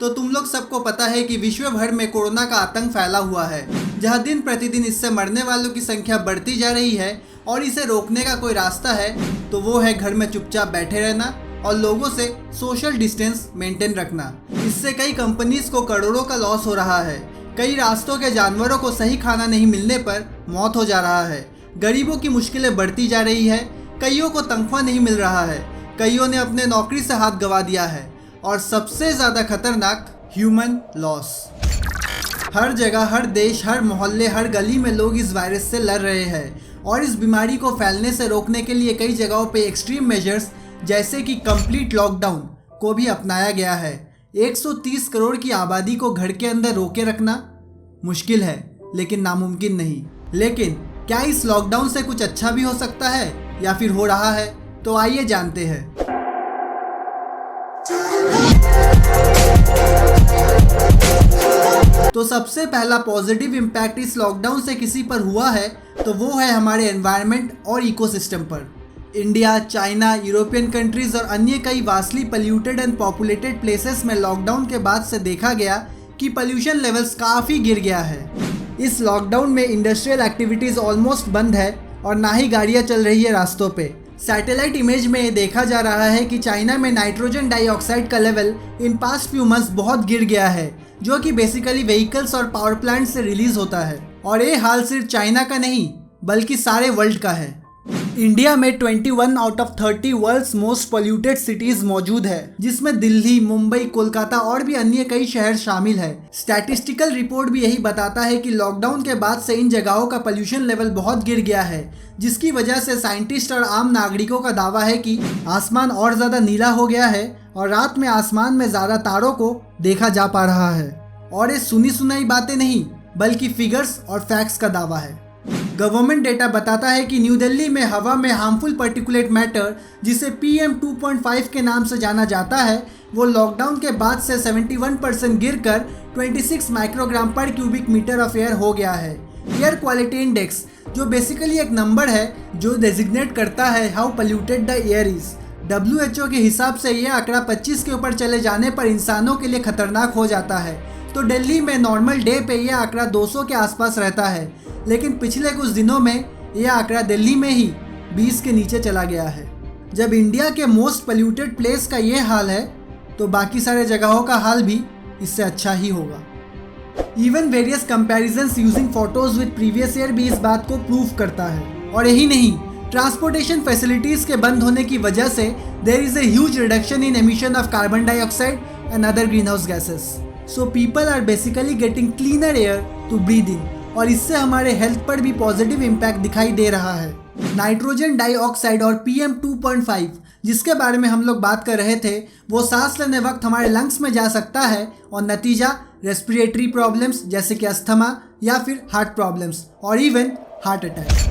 तो तुम लोग सबको पता है कि विश्व भर में कोरोना का आतंक फैला हुआ है, जहां दिन प्रतिदिन इससे मरने वालों की संख्या बढ़ती जा रही है और इसे रोकने का कोई रास्ता है तो वो है घर में चुपचाप बैठे रहना और लोगों से सोशल डिस्टेंस मेंटेन रखना। इससे कई कंपनीज को करोड़ों का लॉस हो रहा है। कई रास्तों के जानवरों को सही खाना नहीं मिलने पर मौत हो जा रहा है। गरीबों की मुश्किलें बढ़ती जा रही है। कईयों को तनख्वाह नहीं मिल रहा है। कईयों ने अपने नौकरी से हाथ गंवा दिया है। और सबसे ज़्यादा खतरनाक, ह्यूमन लॉस। हर जगह, हर देश, हर मोहल्ले, हर गली में लोग इस वायरस से लड़ रहे हैं और इस बीमारी को फैलने से रोकने के लिए कई जगहों पे एक्सट्रीम मेजर्स जैसे कि कंप्लीट लॉकडाउन को भी अपनाया गया है। 130 करोड़ की आबादी को घर के अंदर रोके रखना मुश्किल है, लेकिन नामुमकिन नहीं। लेकिन क्या इस लॉकडाउन से कुछ अच्छा भी हो सकता है या फिर हो रहा है? तो आइए जानते हैं। तो सबसे पहला पॉजिटिव इम्पैक्ट इस लॉकडाउन से किसी पर हुआ है तो वो है हमारे एनवायरनमेंट और इकोसिस्टम पर। इंडिया, चाइना, यूरोपियन कंट्रीज और अन्य कई vastly polluted and populated places में लॉकडाउन के बाद से देखा गया कि पोल्यूशन लेवल्स काफ़ी गिर गया है। इस लॉकडाउन में इंडस्ट्रियल एक्टिविटीज़ ऑलमोस्ट बंद है और ना ही गाड़ियाँ चल रही है रास्तों पे। सैटेलाइट इमेज में ये देखा जा रहा है कि चाइना में नाइट्रोजन डाइऑक्साइड का level in past few months बहुत गिर गया है, जो कि बेसिकली व्हीकल्स और पावर प्लांट से रिलीज होता है। और ये हाल सिर्फ चाइना का नहीं बल्कि सारे वर्ल्ड का है। इंडिया में 21 out of 30 world's most polluted cities मौजूद है, जिसमें दिल्ली, मुंबई, कोलकाता और भी अन्य कई शहर शामिल है। स्टैटिस्टिकल रिपोर्ट भी यही बताता है कि लॉकडाउन के बाद से इन जगहों का पोल्यूशन लेवल बहुत गिर गया है, जिसकी वजह से साइंटिस्ट और आम नागरिकों का दावा है कि आसमान और ज़्यादा नीला हो गया है और रात में आसमान में ज़्यादा तारों को देखा जा पा रहा है। और ये सुनी सुनाई बातें नहीं बल्कि फिगर्स और फैक्ट्स का दावा है। गवर्नमेंट डेटा बताता है कि न्यू दिल्ली में हवा में हार्मफुल पार्टिकुलेट मैटर, जिसे PM 2.5 के नाम से जाना जाता है, वो लॉकडाउन के बाद से 71% गिरकर 26 माइक्रोग्राम पर क्यूबिक मीटर ऑफ एयर हो गया है। एयर क्वालिटी इंडेक्स, जो बेसिकली एक नंबर है जो डेजिग्नेट करता है how polluted the air is. WHO के हिसाब से यह आंकड़ा 25 के ऊपर चले जाने पर इंसानों के लिए खतरनाक हो जाता है। तो दिल्ली में नॉर्मल डे पे यह आंकड़ा 200 के आसपास रहता है, लेकिन पिछले कुछ दिनों में यह आंकड़ा दिल्ली में ही 20 के नीचे चला गया है। जब इंडिया के मोस्ट पोल्यूटेड प्लेस का ये हाल है तो बाकी सारे जगहों का हाल भी इससे अच्छा ही होगा। Even various comparisons using photos with previous year भी इस बात को प्रूव करता है। और यही नहीं, ट्रांसपोर्टेशन फैसिलिटीज के बंद होने की वजह से there is a huge reduction in emission of carbon dioxide and other greenhouse gases. So people are basically getting cleaner air to breathe in, और इससे हमारे हेल्थ पर भी पॉजिटिव इम्पैक्ट दिखाई दे रहा है। नाइट्रोजन डाइऑक्साइड और PM 2.5 जिसके बारे में हम लोग बात कर रहे थे, वो सांस लेने वक्त हमारे लंग्स में जा सकता है और नतीजा रेस्पिरेटरी प्रॉब्लम्स जैसे कि अस्थमा या फिर हार्ट प्रॉब्लम्स और इवन हार्ट अटैक।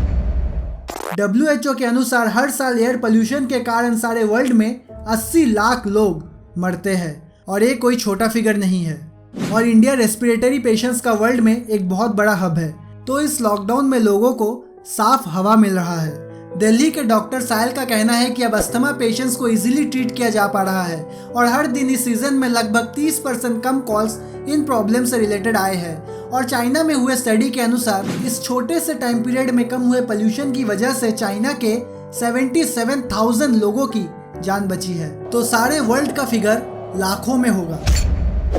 WHO के अनुसार हर साल एयर पोल्यूशन के कारण सारे वर्ल्ड में 80 लाख लोग मरते हैं और ये कोई छोटा फिगर नहीं है। और इंडिया रेस्पिरेटरी पेशेंट्स का वर्ल्ड में एक बहुत बड़ा हब है। तो इस लॉकडाउन में लोगों को साफ हवा मिल रहा है। दिल्ली के डॉक्टर साहिल का कहना है कि अब अस्थमा पेशेंट्स को इजीली ट्रीट किया जा पा रहा है और हर दिन इस सीजन में लगभग 30% कम कॉल्स इन प्रॉब्लम से रिलेटेड आए हैं। और चाइना में हुए स्टडी के अनुसार इस छोटे से टाइम पीरियड में कम हुए पोल्यूशन की वजह से चाइना के 77,000 लोगों की जान बची है। तो सारे वर्ल्ड का फिगर लाखों में होगा।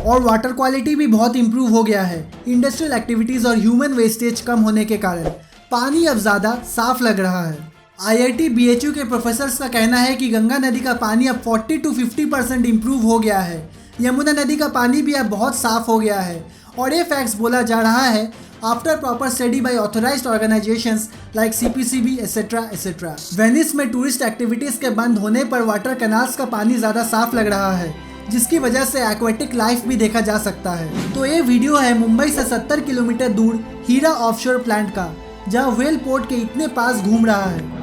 और वाटर क्वालिटी भी बहुत इंप्रूव हो गया है। इंडस्ट्रियल एक्टिविटीज़ और ह्यूमन वेस्टेज कम होने के कारण पानी अब ज़्यादा साफ लग रहा है। IIT BHU के प्रोफेसर्स का कहना है कि गंगा नदी का पानी अब 40 to 50% इम्प्रूव हो गया है। यमुना नदी का पानी भी अब बहुत साफ हो गया है। और ये फैक्ट्स बोला जा रहा है after proper study bye authorised organisations like CPCB etcetera etcetera. Venice में टूरिस्ट एक्टिविटीज़ के बंद होने पर वाटर कैनाल्स का पानी ज़्यादा साफ लग रहा है, जिसकी वजह से एक्वेटिक लाइफ भी देखा जा सकता है। तो ये वीडियो है मुंबई से 70 किलोमीटर दूर हीरा ऑफशोर प्लांट का, जहां व्हेल पोर्ट के इतने पास घूम रहा है।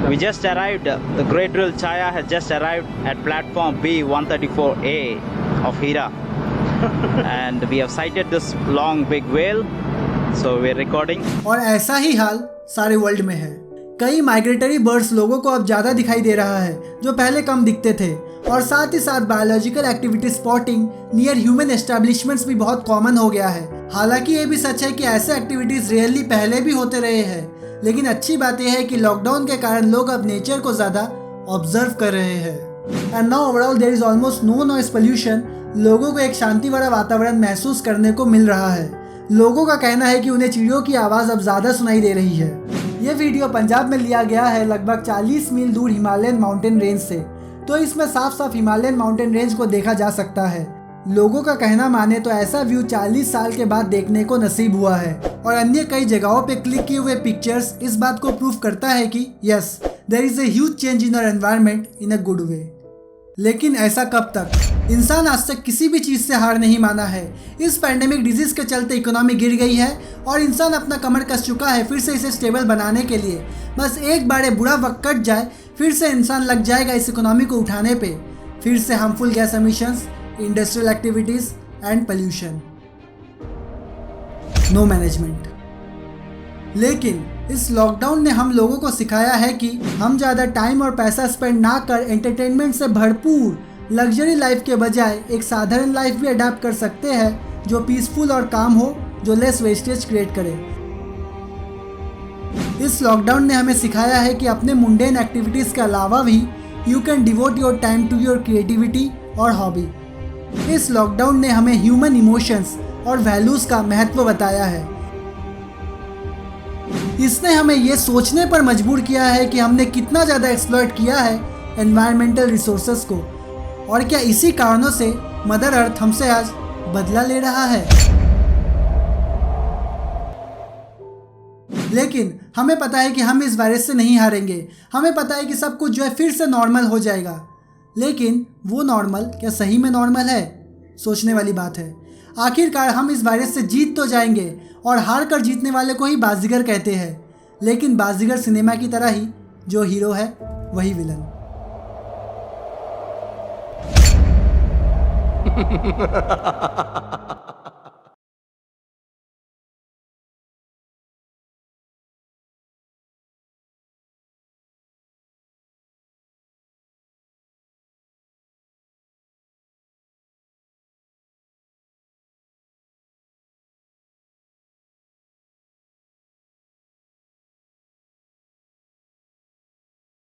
We just arrived. The Great Drill Chaya has just arrived at platform B134A of Hira, and we have sighted this long big whale. So we are recording. और ऐसा ही हाल सारे वर्ल्ड में है। कई माइग्रेटरी बर्ड्स लोगों को अब ज़्यादा दिखाई दे रहा है, जो पहले कम दिखते थे। और साथ ही साथ biological activity spotting near human establishments भी बहुत कॉमन हो गया है। हालांकि ये भी सच है कि ऐसे एक्टिविटीज रियली पहले भी होते रहे हैं, लेकिन अच्छी बात यह है कि लॉकडाउन के कारण लोग अब नेचर को ज़्यादा ऑब्जर्व कर रहे हैं। And now overall there is almost no noise pollution. लोगों को एक शांति भरा वातावरण महसूस करने को मिल रहा है। लोगों का कहना है कि उन्हें चिड़ियों की आवाज़ अब ज़्यादा सुनाई दे रही है। ये वीडियो पंजाब में लिया गया है, लगभग 40 मील दूर हिमालयन माउंटेन रेंज से, तो इसमें साफ साफ हिमालयन माउंटेन रेंज को देखा जा सकता है। लोगों का कहना माने तो ऐसा व्यू 40 साल के बाद देखने को नसीब हुआ है, और अन्य कई जगहों पे क्लिक किए हुए पिक्चर्स इस बात को प्रूव करता है कि yes, there is a huge change in our environment in a good way. लेकिन ऐसा कब तक? इंसान आज तक किसी भी चीज़ से हार नहीं माना है। इस पैंडेमिक डिजीज के चलते इकोनॉमी गिर गई है और इंसान अपना कमर कस चुका है फिर से इसे स्टेबल बनाने के लिए। बस एक बार बुरा वक्त कट जाए, फिर से इंसान लग जाएगा इस इकोनॉमी को उठाने पे। फिर से harmful gas emissions, industrial activities and pollution, no management. लेकिन इस लॉकडाउन ने हम लोगों को सिखाया है कि हम ज़्यादा टाइम और पैसा स्पेंड ना कर एंटरटेनमेंट से भरपूर लग्जरी लाइफ के बजाय एक साधारण लाइफ भी अडैप्ट कर सकते हैं, जो पीसफुल और काम हो, जो लेस वेस्टेज क्रिएट करे। इस लॉकडाउन ने हमें सिखाया है कि अपने मुंडेन एक्टिविटीज़ के अलावा भी you can devote your time to your creativity और हॉबी। इस लॉकडाउन ने हमें ह्यूमन इमोशंस और वैल्यूज़ का महत्व बताया है। इसने हमें ये सोचने पर मजबूर किया है कि हमने कितना ज़्यादा एक्सप्लॉइट किया है एनवायरमेंटल रिसोर्सेज को, और क्या इसी कारणों से मदर अर्थ हमसे आज बदला ले रहा है। लेकिन हमें पता है कि हम इस वायरस से नहीं हारेंगे। हमें पता है कि सब कुछ जो है फिर से नॉर्मल हो जाएगा। लेकिन वो नॉर्मल क्या सही में नॉर्मल है? सोचने वाली बात है। आखिरकार हम इस वायरस से जीत तो जाएंगे, और हार कर जीतने वाले को ही बाजीगर कहते हैं। लेकिन बाजीगर सिनेमा की तरह ही, जो हीरो है वही विलन।